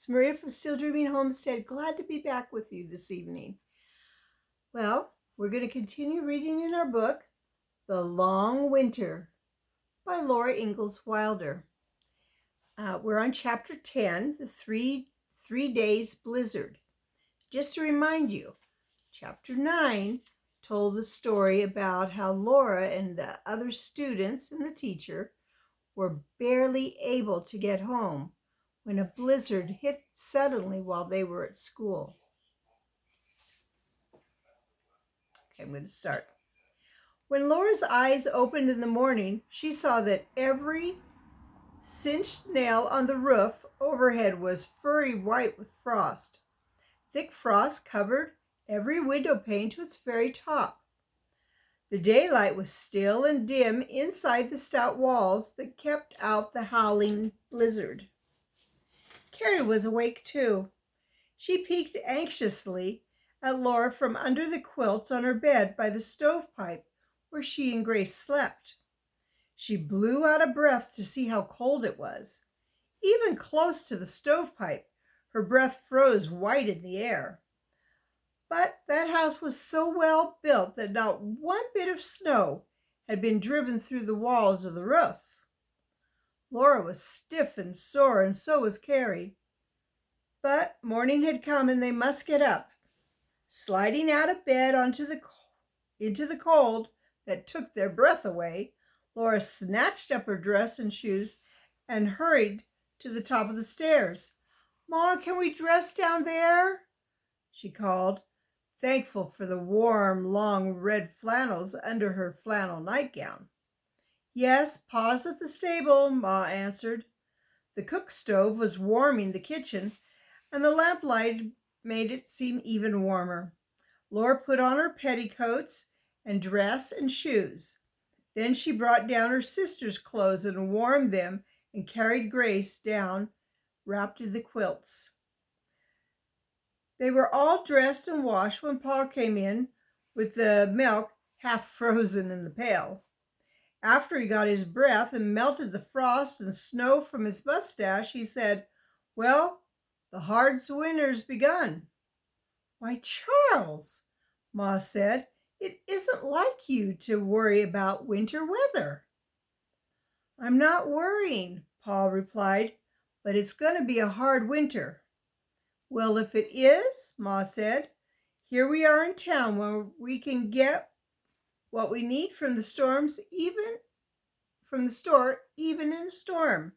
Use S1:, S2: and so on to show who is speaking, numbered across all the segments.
S1: It's Maria from Still Dreaming Homestead. Glad to be back with you this evening. Well, we're going to continue reading in our book, The Long Winter by Laura Ingalls Wilder. We're on chapter 10, the three days blizzard. Just to remind you, chapter 9 told the story about how Laura and the other students and the teacher were barely able to get home when a blizzard hit suddenly while they were at school. Okay, I'm going to start. When Laura's eyes opened in the morning, she saw that every cinched nail on the roof overhead was furry white with frost. Thick frost covered every window pane to its very top. The daylight was still and dim inside the stout walls that kept out the howling blizzard. Carrie was awake too. She peeked anxiously at Laura from under the quilts on her bed by the stovepipe where she and Grace slept. She blew out of breath to see how cold it was. Even close to the stovepipe, her breath froze white in the air. But that house was so well built that not one bit of snow had been driven through the walls or the roof. Laura was stiff and sore, and so was Carrie. But morning had come and they must get up. Sliding out of bed into the cold that took their breath away, Laura snatched up her dress and shoes and hurried to the top of the stairs. "Ma, can we dress down there?" she called, thankful for the warm, long red flannels under her flannel nightgown. "Yes, Pa's at the stable," Ma answered. The cook stove was warming the kitchen, and the lamplight made it seem even warmer. Laura put on her petticoats and dress and shoes. Then she brought down her sister's clothes and warmed them and carried Grace down, wrapped in the quilts. They were all dressed and washed when Pa came in with the milk half frozen in the pail. After he got his breath and melted the frost and snow from his mustache, he said, "Well, the hard winter's begun." "Why, Charles," Ma said, "it isn't like you to worry about winter weather." "I'm not worrying," Pa replied, "but it's going to be a hard winter." "Well, if it is," Ma said, "here we are in town where we can get what we need from the store, even in a storm."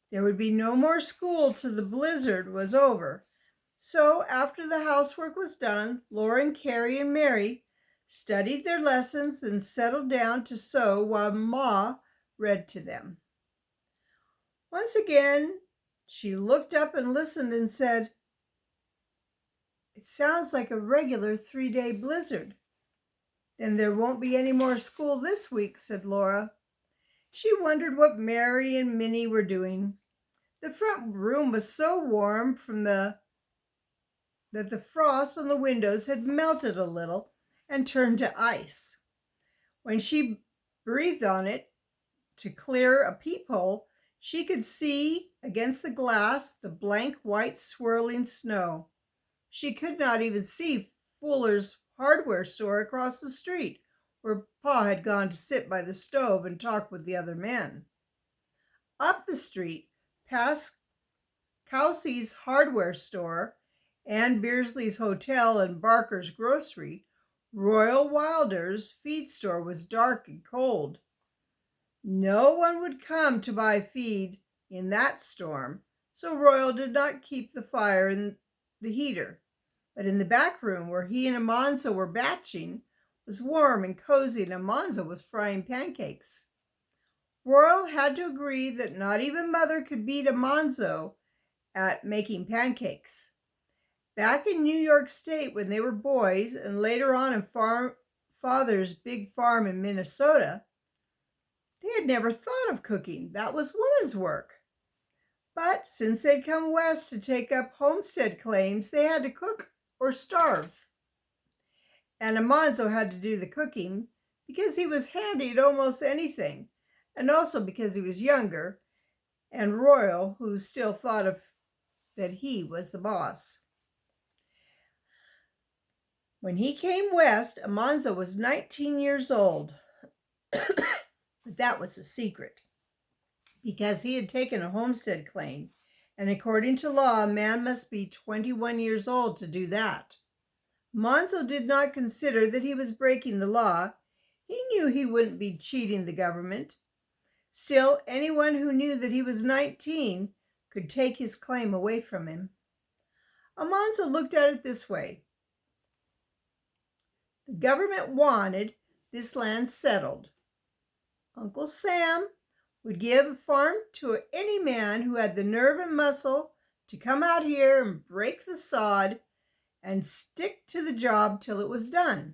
S1: There would be no more school till the blizzard was over. So after the housework was done, Laura and Carrie and Mary studied their lessons and settled down to sew while Ma read to them. Once again, she looked up and listened and said, "It sounds like a regular 3-day blizzard." "Then there won't be any more school this week," said Laura. She wondered what Mary and Minnie were doing. The front room was so warm that the frost on the windows had melted a little and turned to ice. When she breathed on it to clear a peephole, she could see against the glass the blank white swirling snow. She could not even see Fuller's hardware store across the street, where Pa had gone to sit by the stove and talk with the other men. Up the street, past Kelsey's hardware store, Ann Beersley's hotel, and Barker's grocery, Royal Wilder's feed store was dark and cold. No one would come to buy feed in that storm, so Royal did not keep the fire in the heater. But in the back room where he and Amanzo were batching was warm and cozy, and Amanzo was frying pancakes. Royal had to agree that not even Mother could beat Amanzo at making pancakes. Back in New York State when they were boys, and later on in Father's big farm in Minnesota, they had never thought of cooking. That was women's work. But since they'd come west to take up homestead claims, they had to cook or starve. And Amanzo had to do the cooking because he was handy at almost anything, and also because he was younger, and Royal, who still thought of that he was the boss. When he came west, Almanzo was 19 years old. But that was a secret, because he had taken a homestead claim, and according to law, a man must be 21 years old to do that. Almanzo did not consider that he was breaking the law. He knew he wouldn't be cheating the government. Still, anyone who knew that he was 19 could take his claim away from him. Almanzo looked at it this way. The government wanted this land settled. Uncle Sam would give a farm to any man who had the nerve and muscle to come out here and break the sod and stick to the job till it was done.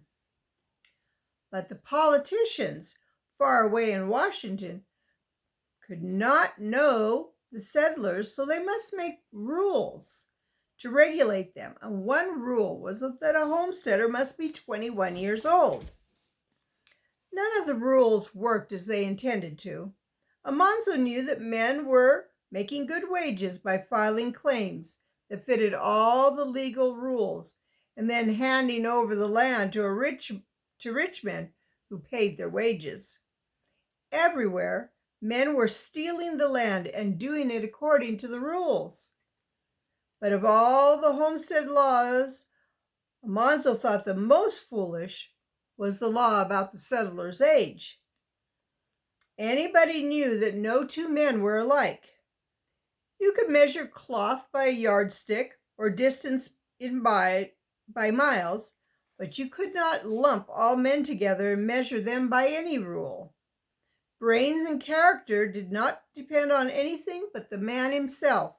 S1: But the politicians far away in Washington could not know the settlers, so they must make rules to regulate them. And one rule was that a homesteader must be 21 years old. None of the rules worked as they intended to. Almanzo knew that men were making good wages by filing claims that fitted all the legal rules and then handing over the land to rich men who paid their wages. Everywhere, men were stealing the land and doing it according to the rules. But of all the homestead laws, Almanzo thought the most foolish was the law about the settler's age. Anybody knew that no two men were alike. You could measure cloth by a yardstick or distance by miles, but you could not lump all men together and measure them by any rule. Brains and character did not depend on anything but the man himself.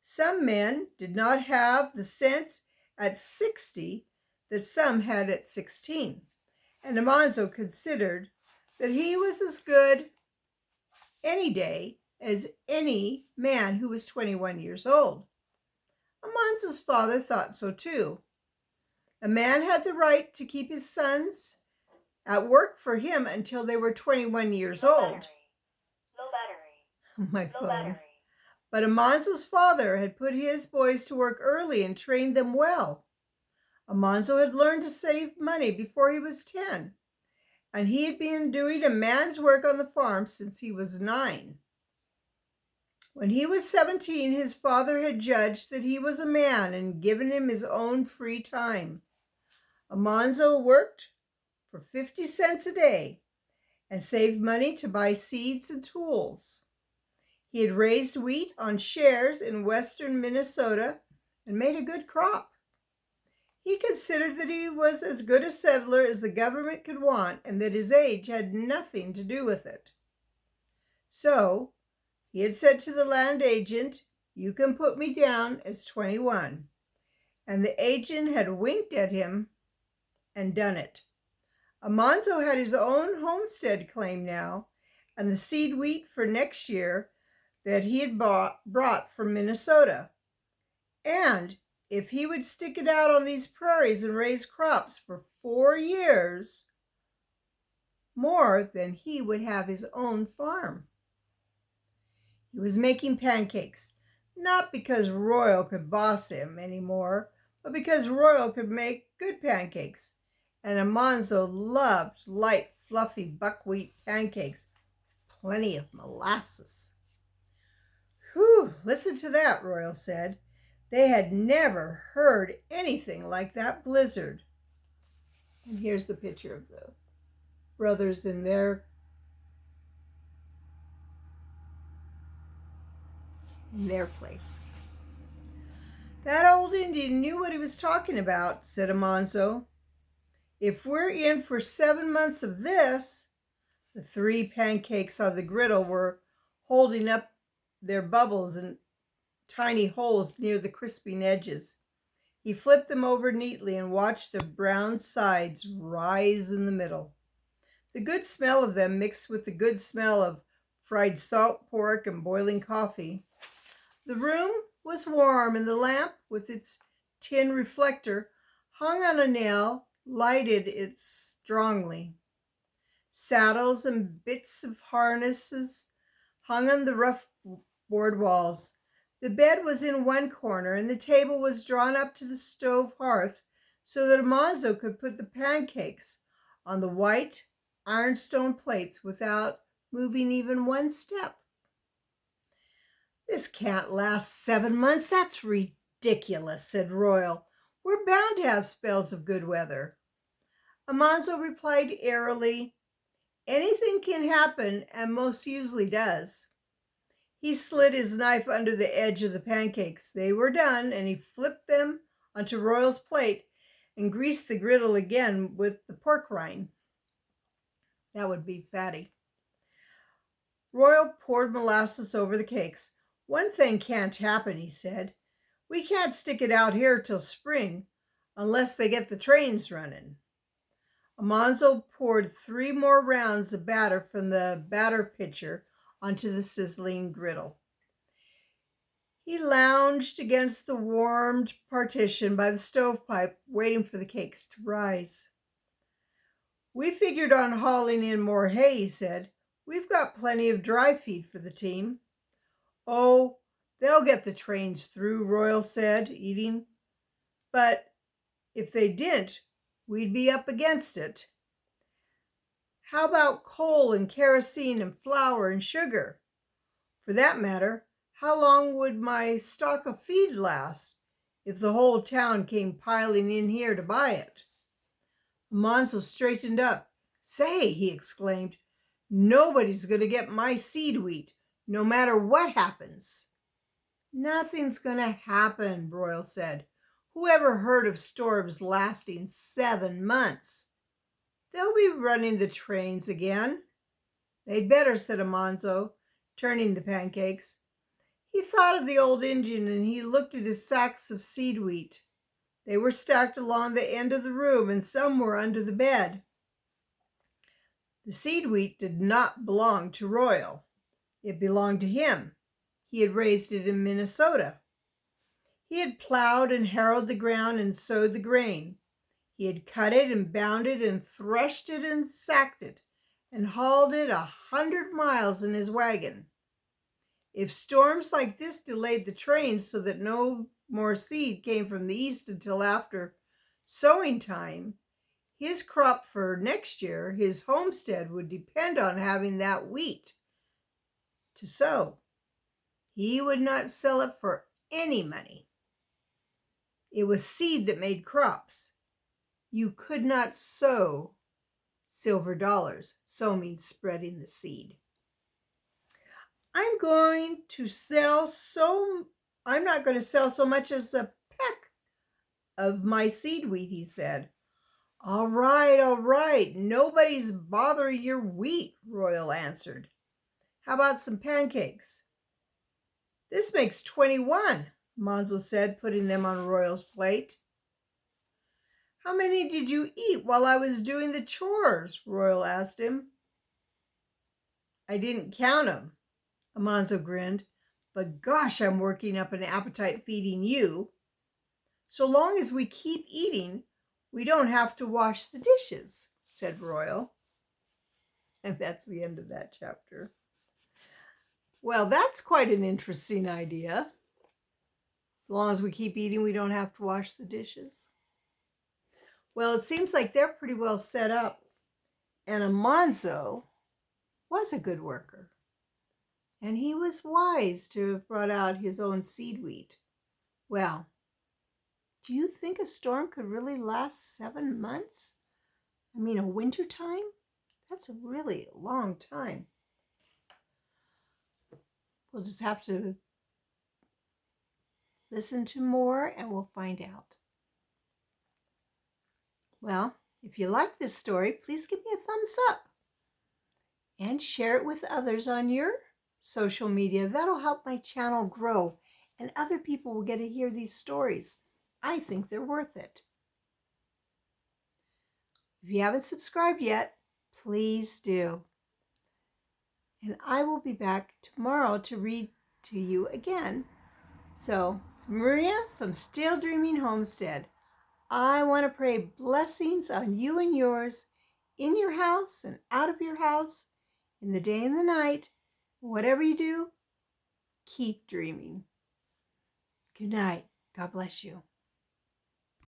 S1: Some men did not have the sense at 60 that some had at 16, and Almanzo considered that he was as good any day as any man who was 21 years old. Almanzo's father thought so too. A man had the right to keep his sons at work for him until they were 21 years old.
S2: Low battery.
S1: My
S2: Low
S1: phone.
S2: battery.
S1: But Almanzo's father had put his boys to work early and trained them well. Almanzo had learned to save money before he was 10, and he had been doing a man's work on the farm since he was 9. When he was 17, his father had judged that he was a man and given him his own free time. Almanzo worked for 50 cents a day and saved money to buy seeds and tools. He had raised wheat on shares in western Minnesota and made a good crop. He considered that he was as good a settler as the government could want and that his age had nothing to do with it. So he had said to the land agent, "You can put me down as 21." And the agent had winked at him and done it. Almanzo had his own homestead claim now, and the seed wheat for next year that he had brought from Minnesota. And if he would stick it out on these prairies and raise crops for 4 years more, then he would have his own farm. He was making pancakes, not because Royal could boss him anymore, but because Royal could make good pancakes. And Almanzo loved light, fluffy buckwheat pancakes with plenty of molasses. "Whew, listen to that," Royal said. They had never heard anything like that blizzard. And here's the picture of the brothers in their place. "That old Indian knew what he was talking about," said Almanzo. "If we're in for 7 months of this," the 3 pancakes on the griddle were holding up their bubbles and tiny holes near the crisping edges. He flipped them over neatly and watched the brown sides rise in the middle. The good smell of them mixed with the good smell of fried salt pork and boiling coffee. The room was warm, and the lamp, with its tin reflector, hung on a nail, lighted it strongly. Saddles and bits of harnesses hung on the rough board walls. The bed was in one corner, and the table was drawn up to the stove hearth so that Almanzo could put the pancakes on the white ironstone plates without moving even one step. "This can't last 7 months. That's ridiculous," said Royal. "We're bound to have spells of good weather." Almanzo replied airily, "Anything can happen, and most usually does." He slid his knife under the edge of the pancakes. They were done, and he flipped them onto Royal's plate and greased the griddle again with the pork rind. That would be fatty. Royal poured molasses over the cakes. "One thing can't happen," he said. "We can't stick it out here till spring unless they get the trains running." Almanzo poured 3 more rounds of batter from the batter pitcher onto the sizzling griddle. He lounged against the warmed partition by the stovepipe, waiting for the cakes to rise. "We figured on hauling in more hay," he said. "We've got plenty of dry feed for the team." "Oh, they'll get the trains through," Royal said, eating. "But if they didn't, we'd be up against it. How about coal and kerosene and flour and sugar? For that matter, how long would my stock of feed last if the whole town came piling in here to buy it?" Almanzo straightened up. "Say," he exclaimed, "nobody's going to get my seed wheat, no matter what happens." "Nothing's going to happen," Royal said. "Who ever heard of storms lasting 7 months? They'll be running the trains again." "They'd better," said Almanzo, turning the pancakes. He thought of the old Indian, and he looked at his sacks of seed wheat. They were stacked along the end of the room, and some were under the bed. The seed wheat did not belong to Royal. It belonged to him. He had raised it in Minnesota. He had plowed and harrowed the ground and sowed the grain. He had cut it and bound it and threshed it and sacked it and hauled it 100 miles in his wagon. If storms like this delayed the trains so that no more seed came from the east until after sowing time, his crop for next year, his homestead, would depend on having that wheat to sow. He would not sell it for any money. It was seed that made crops. You could not sow silver dollars. Sow means spreading the seed. I'm not going to sell so much as a peck of my seed wheat," he said. All right. Nobody's bothering your wheat," Royal answered. "How about some pancakes?" "This makes 21, Monzo said, putting them on Royal's plate. "How many did you eat while I was doing the chores?" Royal asked him. "I didn't count 'em," Almanzo grinned. "But gosh, I'm working up an appetite feeding you." "So long as we keep eating, we don't have to wash the dishes," said Royal. And that's the end of that chapter. Well, that's quite an interesting idea. As long as we keep eating, we don't have to wash the dishes. Well, it seems like they're pretty well set up. And Almanzo was a good worker. And he was wise to have brought out his own seed wheat. Well, do you think a storm could really last 7 months? I mean, a winter time? That's a really long time. We'll just have to listen to more and we'll find out. Well, if you like this story, please give me a thumbs up and share it with others on your social media. That'll help my channel grow and other people will get to hear these stories. I think they're worth it. If you haven't subscribed yet, please do. And I will be back tomorrow to read to you again. So, it's Maria from Still Dreaming Homestead. I want to pray blessings on you and yours, in your house and out of your house, in the day and the night. Whatever you do, keep dreaming. Good night. God bless you.